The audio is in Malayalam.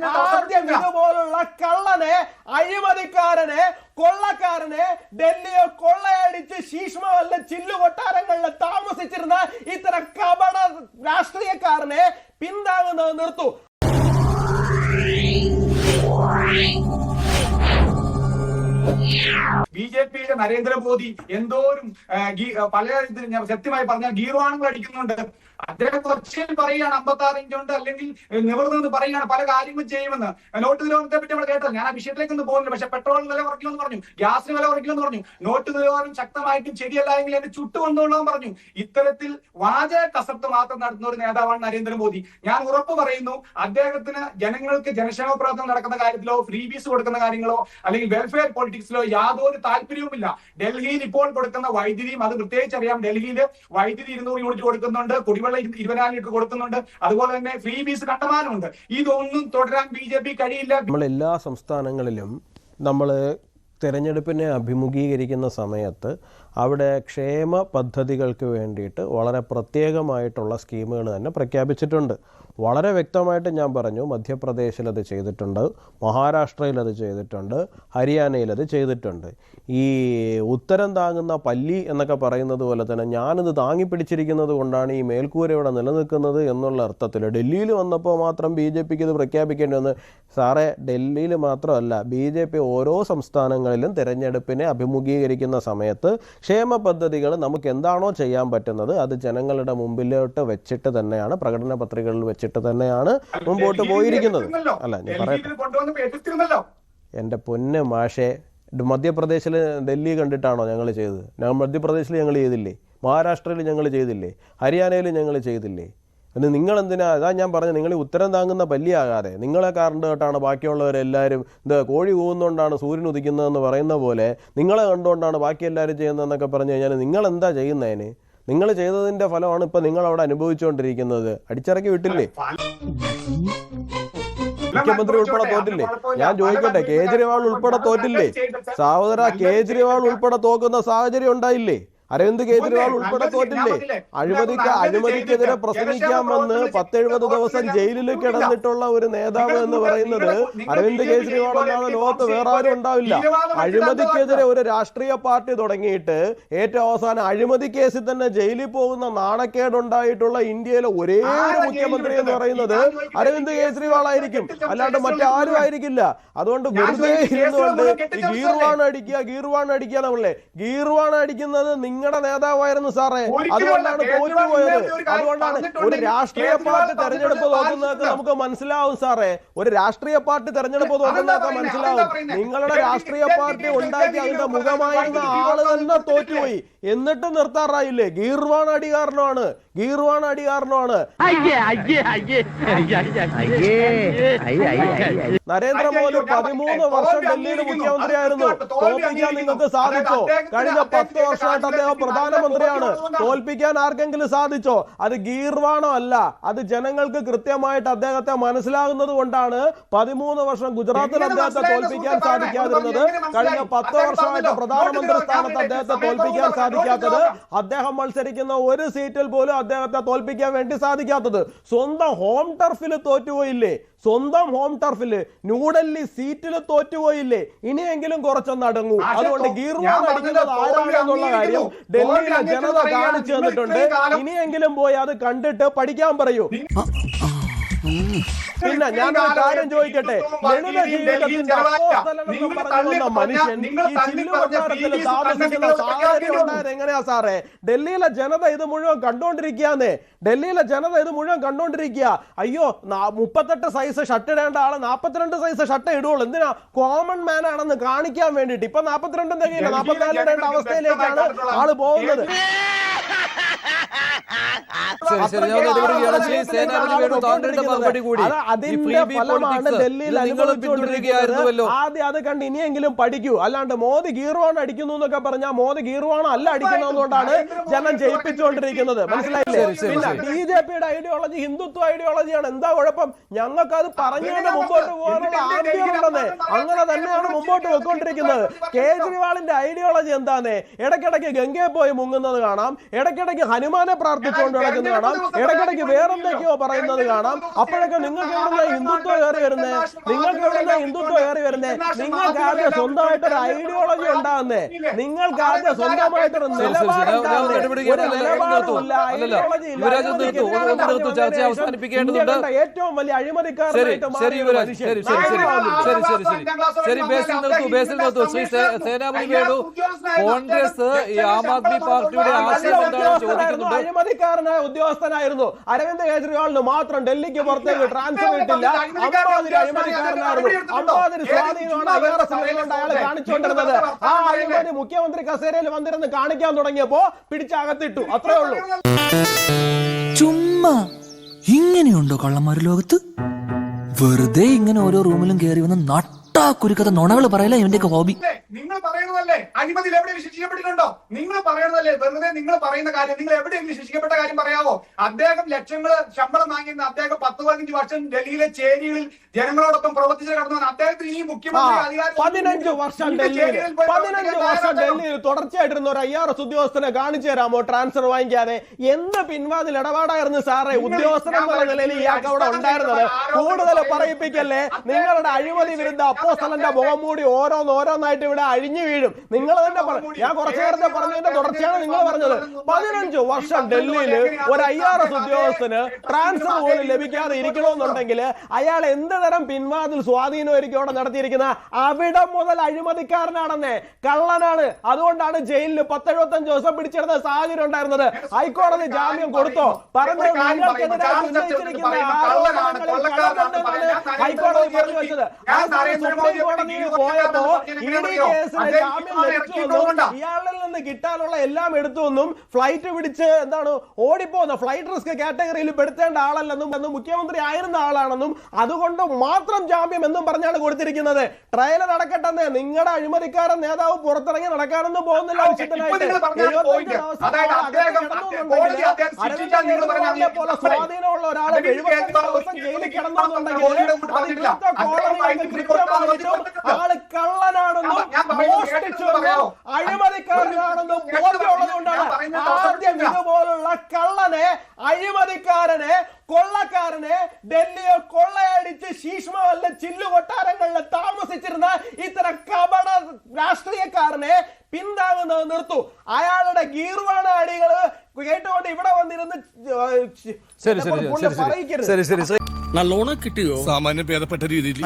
ആദ്യം ഇതുപോലുള്ള കള്ളനെ, അഴിമതിക്കാരനെ, കൊള്ളക്കാരനെ, ഡൽഹിയെ കൊള്ളയടിച്ച് ശീഷ്മവല്ല ചില്ലുകൊട്ടാരങ്ങളിൽ താമസിച്ചിരുന്ന ഇത്തരം കപട രാഷ്ട്രീയക്കാരനെ പിന്താങ്ങുന്നത് നിർത്തൂ. ബിജെപിയുടെ നരേന്ദ്രമോദി എന്തോരും പല സത്യമായി പറഞ്ഞാൽ ഗീർവാണങ്ങൾ അടിക്കുന്നുണ്ട്. അദ്ദേഹം കൊച്ചിയിൽ പറയുകയാണ് 56 ഇഞ്ചുണ്ട്, അല്ലെങ്കിൽ നിവർന്നു പറയുകയാണ് പല കാര്യങ്ങളും ചെയ്യുമെന്ന്. നോട്ട് നിരോധനത്തെ പറ്റി നമ്മൾ കേട്ടോ, ഞാൻ ആ വിഷയത്തിലേക്ക് ഒന്നും പോകുന്നില്ല. പക്ഷെ പെട്രോളിന് വില കുറയ്ക്കുമെന്ന് പറഞ്ഞു, ഗ്യാസിന് വില കുറയ്ക്കുമെന്ന് പറഞ്ഞു, നോട്ട് നിരോധനം ശക്തമായിട്ടും ശരിയല്ല എങ്കിൽ എന്നെ ചുട്ടുകൊണ്ടുകൊള്ളാൻ പറഞ്ഞു. ഇത്തരത്തിൽ വാചക കസർത്ത് മാത്രം നടത്തുന്ന ഒരു നേതാവാണ് നരേന്ദ്രമോദി. ഞാൻ ഉറപ്പ് പറയുന്നു, അദ്ദേഹത്തിന് ജനങ്ങൾക്ക് ജനക്ഷേമ പ്രവർത്തനം നടക്കുന്ന കാര്യത്തിലോ ഫ്രീ ബീസ് കൊടുക്കുന്ന കാര്യങ്ങളോ അല്ലെങ്കിൽ വെൽഫെയർ പൊളിറ്റിക്സിലോ യാതൊരു താല്പര്യവുമില്ല. ഡൽഹിയിൽ ഇപ്പോൾ കൊടുക്കുന്ന വൈദ്യുതിയും അത് പ്രത്യേകിച്ച് അറിയാം. ഡൽഹിയിൽ വൈദ്യുതി 200 യൂണിറ്റ് കൊടുക്കുന്നുണ്ട്, കുടിവെള്ളം 24 ലിറ്റർ കൊടുക്കുന്നുണ്ട്, അതുപോലെ തന്നെ ഫ്രീ ബീസ് കണ്ടമാനമുണ്ട്. ഇതൊന്നും തുടരാൻ ബിജെപി കഴിയില്ല. നമ്മൾ എല്ലാ സംസ്ഥാനങ്ങളിലും നമ്മൾ തിരഞ്ഞെടുപ്പിനെ അഭിമുഖീകരിക്കുന്ന സമയത്ത് അവിടെ ക്ഷേമ പദ്ധതികൾക്ക് വേണ്ടിയിട്ട് വളരെ പ്രത്യേകമായിട്ടുള്ള സ്കീമുകൾ തന്നെ പ്രഖ്യാപിച്ചിട്ടുണ്ട്. വളരെ വ്യക്തമായിട്ട് ഞാൻ പറഞ്ഞു, മധ്യപ്രദേശിൽ അത് ചെയ്തിട്ടുണ്ട്, മഹാരാഷ്ട്രയിൽ അത് ചെയ്തിട്ടുണ്ട്, ഹരിയാനയിൽ അത് ചെയ്തിട്ടുണ്ട്. ഈ ഉത്തരം താങ്ങുന്ന പല്ലി എന്നൊക്കെ പറയുന്നത് പോലെ തന്നെ ഞാനിത് താങ്ങിപ്പിടിച്ചിരിക്കുന്നത് കൊണ്ടാണ് ഈ മേൽക്കൂര ഇവിടെ നിലനിൽക്കുന്നത് എന്നുള്ള അർത്ഥത്തിൽ ഡൽഹിയിൽ വന്നപ്പോൾ മാത്രം ബി ജെ പിക്ക് ഇത് പ്രഖ്യാപിക്കേണ്ടി വന്നു. സാറേ, ഡൽഹിയിൽ മാത്രമല്ല, ബി ജെ പി ഓരോ സംസ്ഥാനങ്ങളിലും തിരഞ്ഞെടുപ്പിനെ അഭിമുഖീകരിക്കുന്ന സമയത്ത് ക്ഷേമ പദ്ധതികൾ നമുക്ക് എന്താണോ ചെയ്യാൻ പറ്റുന്നത് അത് ജനങ്ങളുടെ മുമ്പിലോട്ട് വെച്ചിട്ട് തന്നെയാണ്, പ്രകടന പത്രികകളിൽ വെച്ചിട്ട് തന്നെയാണ് മുമ്പോട്ട് പോയിരിക്കുന്നത്. അല്ല, ഞാൻ പറയട്ടെ, എൻ്റെ പൊന്ന് മാഷെ, മധ്യപ്രദേശിൽ ഡൽഹി കണ്ടിട്ടാണോ ഞങ്ങൾ ചെയ്തത്? മധ്യപ്രദേശിൽ ഞങ്ങൾ ചെയ്തില്ലേ? മഹാരാഷ്ട്രയിൽ ഞങ്ങൾ ചെയ്തില്ലേ? ഹരിയാനയിൽ ഞങ്ങൾ ചെയ്തില്ലേ? പിന്നെ നിങ്ങളെന്തിനാ, അതാ ഞാൻ പറഞ്ഞു, നിങ്ങൾ ഉത്തരം താങ്ങുന്ന പല്ലിയാകാതെ നിങ്ങളെ കണ്ടുകൊണ്ടാണ് ബാക്കിയുള്ളവരെല്ലാവരും കോഴി കൂവുന്നതുകൊണ്ടാണ് സൂര്യൻ ഉദിക്കുന്നതെന്ന് പറയുന്ന പോലെ നിങ്ങളെ കണ്ടുകൊണ്ടാണ് ബാക്കി എല്ലാവരും ചെയ്യുന്നതെന്നൊക്കെ പറഞ്ഞു കഴിഞ്ഞാൽ നിങ്ങൾ എന്താ ചെയ്യുന്നതിന്? നിങ്ങൾ ചെയ്തതിന്റെ ഫലമാണ് ഇപ്പൊ നിങ്ങൾ അവിടെ അനുഭവിച്ചുകൊണ്ടിരിക്കുന്നത്. അടിച്ചിറക്കി വിട്ടില്ലേ? മുഖ്യമന്ത്രി ഉൾപ്പെടെ തോറ്റില്ലേ? ഞാൻ ചോദിക്കട്ടെ, കേജ്രിവാൾ ഉൾപ്പെടെ തോറ്റില്ലേ? സഹോദര, കേജ്രിവാൾ ഉൾപ്പെടെ തോക്കുന്ന സാഹചര്യം ഉണ്ടായില്ലേ? അരവിന്ദ് കേജ്രിവാൾ ഉൾപ്പെടെ തോറ്റില്ലേ? അഴിമതിക്കെതിരെ പ്രസംഗിക്കാമെന്ന് 70 ദിവസം ജയിലിൽ കിടന്നിട്ടുള്ള ഒരു നേതാവ് എന്ന് പറയുന്നത് അരവിന്ദ് കേജ്രിവാൾ എന്നാണ്. ലോകത്ത് വേറെ ആരും ഉണ്ടാവില്ല. അഴിമതിക്കെതിരെ ഒരു രാഷ്ട്രീയ പാർട്ടി തുടങ്ങിയിട്ട് ഏറ്റവും അവസാനം അഴിമതി കേസിൽ തന്നെ ജയിലിൽ പോകുന്ന നാണക്കേടുണ്ടായിട്ടുള്ള ഇന്ത്യയിലെ ഒരേ ഒരു മുഖ്യമന്ത്രി എന്ന് പറയുന്നത് അരവിന്ദ് കേജ്രിവാൾ ആയിരിക്കും, അല്ലാണ്ട് മറ്റാരും ആയിരിക്കില്ല. അതുകൊണ്ട് വെറുതെ ഇരുന്നുകൊണ്ട് ഈ ഗീർവാൺ അടിക്കുക നമ്മളെ ഗീർവാൺ അടിക്കുന്നത് നിങ്ങളുടെ നേതാവായിരുന്നു സാറേ. അതുകൊണ്ടാണ് തോറ്റുപോയത്. അതുകൊണ്ടാണ് ഒരു രാഷ്ട്രീയ പാർട്ടി തെരഞ്ഞെടുപ്പ് നോക്കുന്നതൊക്കെ നമുക്ക് മനസ്സിലാവും സാറേ. ഒരു രാഷ്ട്രീയ പാർട്ടി തെരഞ്ഞെടുപ്പ് നോക്കുന്നതൊക്കെ മനസ്സിലാവും. നിങ്ങളുടെ രാഷ്ട്രീയ പാർട്ടി ഉണ്ടാക്കി അതിന്റെ മുഖമായിരുന്ന ആള് തന്നെ തോറ്റുപോയി. എന്നിട്ട് നിർത്താറായില്ലേ? ഗീർവാൺ അടി കാരണമാണ്. നരേന്ദ്രമോദി 13 വർഷം ഡൽഹിയിൽ മുഖ്യമന്ത്രിയായിരുന്നു. തോൽപ്പിക്കാൻ നിങ്ങൾക്ക് സാധിച്ചോ? കഴിഞ്ഞ 10 വർഷമായിട്ട് അദ്ദേഹം പ്രധാനമന്ത്രിയാണ്. തോൽപ്പിക്കാൻ ആർക്കെങ്കിലും സാധിച്ചോ? അത് ഗീർവാണോ അല്ല, അത് ജനങ്ങൾക്ക് കൃത്യമായിട്ട് അദ്ദേഹത്തെ മനസ്സിലാകുന്നത് കൊണ്ടാണ് 13 വർഷം ഗുജറാത്തിൽ അദ്ദേഹത്തെ തോൽപ്പിക്കാൻ സാധിക്കാതിരുന്നത്. കഴിഞ്ഞ 10 വർഷമായിട്ട് പ്രധാനമന്ത്രി സ്ഥാനത്ത് അദ്ദേഹത്തെ തോൽപ്പിക്കാൻ സാധിക്കാത്തത്, അദ്ദേഹം മത്സരിക്കുന്ന ഒരു സീറ്റിൽ പോലും അദ്ദേഹത്തെ തോൽപ്പിക്കാൻ വേണ്ടി സാധിക്കാത്തത്. സ്വന്തം ഹോം ടർഫിൽ തോറ്റുപോയില്ലേ? സ്വന്തം ഹോം ടർഫില് ന്യൂഡൽഹി സീറ്റിൽ തോറ്റുപോയില്ലേ? ഇനിയെങ്കിലും കുറച്ചൊന്ന് അടങ്ങൂ. അതുകൊണ്ട് ഗീർവാൺ അടിക്കുന്നത് ആരാണെന്നുള്ള കാര്യം ഡൽഹിയിലെ ജനത കാണിച്ചു തന്നിട്ടുണ്ട്. ഇനിയെങ്കിലും പോയി അത് കണ്ടിട്ട് പഠിക്കാൻ പറയൂ. പിന്നെ ഞാനൊരു കാര്യം ചോദിക്കട്ടെ, ലളിത ജീവിതത്തിന്റെ അപ്പോസ്തലനെന്ന് പറഞ്ഞു വന്ന മനുഷ്യൻ ഈ ചില്ലുകൊട്ടാരത്തിൽ താമസിക്കുന്ന സാഹചര്യം ഉണ്ടായത് എങ്ങനെയാ സാറേ? ഡൽഹിയിലെ ജനത ഇത് മുഴുവൻ കണ്ടോണ്ടിരിക്കുകയാന്നേ. അയ്യോ, 38 സൈസ് ഷർട്ട് ഇടേണ്ട ആള് 42 സൈസ് ഷർട്ട് ഇടുള്ളൂ. എന്തിനാ? കോമൺ മാൻ ആണെന്ന് കാണിക്കാൻ വേണ്ടിട്ട്. ഇപ്പൊ 42 തികയില്ല, 44 ഇടേണ്ട അവസ്ഥയിലേക്കാണ് ആള് പോകുന്നത്. അതിന്റെ ഫലമാണ് ഡൽഹിയിൽ അനുഭവിച്ചുകൊണ്ടിരിക്കുന്നത്. ആദ്യം അത് കണ്ട് ഇനിയെങ്കിലും പഠിക്കൂ. അല്ലാണ്ട് മോദി ഗീർവാൺ അടിക്കുന്നു എന്നൊക്കെ പറഞ്ഞാൽ മോദി ഗീർവാണം അല്ല അടിക്കുന്നതുകൊണ്ടാണ് ജനം ജയിപ്പിച്ചുകൊണ്ടിരിക്കുന്നത്. മനസ്സിലായില്ലേ? പിന്നെ BJPയുടെ ഐഡിയോളജി ഹിന്ദുത്വ ഐഡിയോളജിയാണ്. എന്താ കുഴപ്പം? ഞങ്ങൾക്ക് അത് പറഞ്ഞുകൊണ്ട് മുമ്പോട്ട് പോകാനുള്ള ആദ്യമുണ്ടെന്നേ. അങ്ങനെ തന്നെയാണ് മുമ്പോട്ട് പോയിക്കൊണ്ടിരിക്കുന്നത്. കേജ്രിവാളിന്റെ ഐഡിയോളജി എന്താന്നേ? ഇടയ്ക്കിടയ്ക്ക് ഗംഗയിൽ പോയി മുങ്ങുന്നത് കാണാം, ഇടയ്ക്കിടയ്ക്ക് ഹനുമാനെ പ്രാർത്ഥിച്ചുകൊണ്ട് നടക്കുന്നത് കാണാം, ഇടയ്ക്കിടയ്ക്ക് വേറെന്തൊക്കെയോ പറയുന്നത് കാണാം. അപ്പോഴൊക്കെ നിങ്ങൾക്ക് എവിടുന്ന ഹിന്ദുത്വം ഏറി വരുന്നേ? നിങ്ങൾക്ക് എവിടുന്ന ഹിന്ദുത്വം ഏറി വരുന്നേ? നിങ്ങൾക്ക് ആദ്യം സ്വന്തമായിട്ടൊരു ഐഡിയോളജി ഉണ്ടാകുന്നേ, നിങ്ങൾക്ക് ആദ്യം സ്വന്തമായിട്ടൊരു നിലപാടുണ്ടാകുന്നേ. ഒരു നിലപാടുമില്ല, ഐഡിയോളജി ഇല്ല. ഏറ്റവും വലിയ അഴിമതിക്കാരനായിട്ട് മാറിയ ഒരു മനുഷ്യൻ. അഴിമതിക്കാരനായ ഉദ്യോഗസ്ഥനായിരുന്നു. അരവിന്ദ് കെജ്രിവാളിന് മാത്രം ഡൽഹിക്ക് പുറത്തേക്ക് ട്രാൻസ്ഫർ കിട്ടില്ല. അമ്മാതിരി അഴിമതിക്കാരനായിരുന്നു. അമ്മാതിരി സ്വാധീനമാണ് കൊണ്ട് അയാൾ കാണിച്ചുകൊണ്ടിരുന്നത്. ആ അഴിമതി മുഖ്യമന്ത്രി കസേരയിൽ വന്നിരുന്ന് കാണിക്കാൻ തുടങ്ങിയപ്പോ പിടിച്ചകത്തിട്ടു. അത്രേ ഉള്ളൂ. ചുമ്മാ ഇങ്ങനെയുണ്ടോ കള്ളന്മാര് ലോകത്ത്? വെറുതെ ഇങ്ങനെ ഓരോ റൂമിലും കയറി വന്ന് നട്ടാക്കുരുക്കത്തെ നുണകൾ പറയല ഇവന്റെയൊക്കെ ഹോബി. നിങ്ങൾ പറയുന്നതല്ലേ അഴിമതിയിൽ എവിടെയും ശിക്ഷിക്കപ്പെട്ടിട്ടുണ്ടോ? നിങ്ങൾ പറയുന്നതല്ലേ വെറുതെ നിങ്ങൾ പറയുന്ന കാര്യം. നിങ്ങൾ എവിടെയെങ്കിലും ശിക്ഷിക്കപ്പെട്ട കാര്യം പറയാവോ? അദ്ദേഹം ലക്ഷങ്ങൾ ശമ്പളം വാങ്ങിയിരുന്ന അദ്ദേഹം 10-15 വർഷം ഡൽഹിയിലെ ചേരികളിൽ ജനങ്ങളോടൊപ്പം പ്രവർത്തിച്ചു കിടന്നു. അദ്ദേഹത്തിന് ഈ മുഖ്യമന്ത്രി 15 വർഷം ഡൽഹിയിൽ തുടർച്ചയായിട്ടിരുന്ന ഒരു IRS ഉദ്യോഗസ്ഥനെ കാണിച്ചു തരാമോ ട്രാൻസ്ഫർ വാങ്ങിക്കാതെ? എന്ത് പിൻവാതിൽ ഇടപാടായിരുന്നു സാറേ ഉദ്യോഗസ്ഥൻ എന്നുള്ള നിലയിൽ ഇയാൾക്ക് അവിടെ ഉണ്ടായിരുന്നത്? കൂടുതൽ പറയിപ്പിക്കല്ലേ. നിങ്ങളുടെ അഴിമതി വിരുദ്ധ അപ്പോസ്തലന്റെ മുഖം മൂടി ഓരോന്നായിട്ട് ഇവിടെ അഴിഞ്ഞു വീഴും. നിങ്ങൾ തന്നെ ഞാൻ കുറച്ചു നേരത്തെ പറഞ്ഞതിന്റെ തുടർച്ചയാണ് നിങ്ങൾ പറഞ്ഞത്. 15 വർഷം ഡൽഹിയിൽ ഒരു IRS ഉദ്യോഗസ്ഥന് ട്രാൻസ്ഫർ പോലും ലഭിക്കാതെ ഇരിക്കണമെന്നുണ്ടെങ്കിൽ അയാൾ എന്ത് തരം പിൻവാതിൽ സ്വാധീനമായിരിക്കും അവിടെ നടത്തിയിരിക്കുന്ന? അവിടെ മുതൽ അഴിമതിക്കാരനാണെന്നേ, കള്ളനാണ്. അതുകൊണ്ടാണ് ജയിലിൽ 10-75 ദിവസം പിടിച്ചെടുത്ത സാഹചര്യം ഉണ്ടായിരുന്നത്. ഹൈക്കോടതി ജാമ്യം കൊടുത്തോ? പറഞ്ഞത് നിങ്ങൾക്കെതിരെ ഉന്നയിച്ചിരിക്കുന്ന ആരോപണങ്ങളിൽ കള്ളമുണ്ടെന്നാണ് ഹൈക്കോടതി പറഞ്ഞു വെച്ചത്. സുപ്രീം കോടതിയിൽ പോയപ്പോ ED കേസിന് ജാമ്യം ലഭിച്ചുവെന്നും ഇയാളിൽ നിന്ന് കിട്ടാനുള്ള എല്ലാം എടുത്തുവെന്നും ഫ്ലൈറ്റ് പിടിച്ച് ഓടിപ്പോന്ന ഫ്ലൈറ്റ് റിസ്ക് കാറ്റഗറിയിൽ പെടുത്തേണ്ട ആളല്ലെന്നും മുഖ്യമന്ത്രി ആയിരുന്ന ആളാണെന്നും അതുകൊണ്ട് മാത്രം ജാമ്യം എന്നും പറഞ്ഞാണ് കൊടുത്തിരിക്കുന്നത്. ട്രയൽ നടക്കട്ടെന്ന്. നിങ്ങളുടെ അഴിമതിക്കാരൻ നേതാവ് പുറത്തിറങ്ങി നടക്കാനൊന്നും പോകുന്നില്ല. പോലെ സ്വാധീനമുള്ള ഒരാൾ 75 ദിവസം ജയിലിൽ കിടന്നുണ്ടെങ്കിൽ ആള് കള്ളനാണെന്നും മോഷ്ടിച്ചെന്നും അഴിമതിക്കാരനാണെന്നും ബോധ്യമുള്ളത് കൊണ്ടാണ് ആദ്യം ഇതുപോലുള്ള കള്ളനെ, അഴിമതിക്കാരനെ, കൊള്ളക്കാരനെ, ഡൽഹിയെ കൊള്ളയടിച്ച് ശീഷ്മവല്ല ചില്ലു കൊട്ടാരങ്ങളിൽ താമസിച്ചിരുന്ന ഇത്തരം കപട രാഷ്ട്രീയക്കാരനെ പിന്താങ്ങുന്നത് നിർത്തൂ. അയാളുടെ ഗീർവാണ അടികള് കേട്ടുകൊണ്ട് ഇവിടെ വന്നിരുന്ന് നല്ലോണം കിട്ടിയോ? സാമാന്യം ഭേദപ്പെട്ട രീതിയിൽ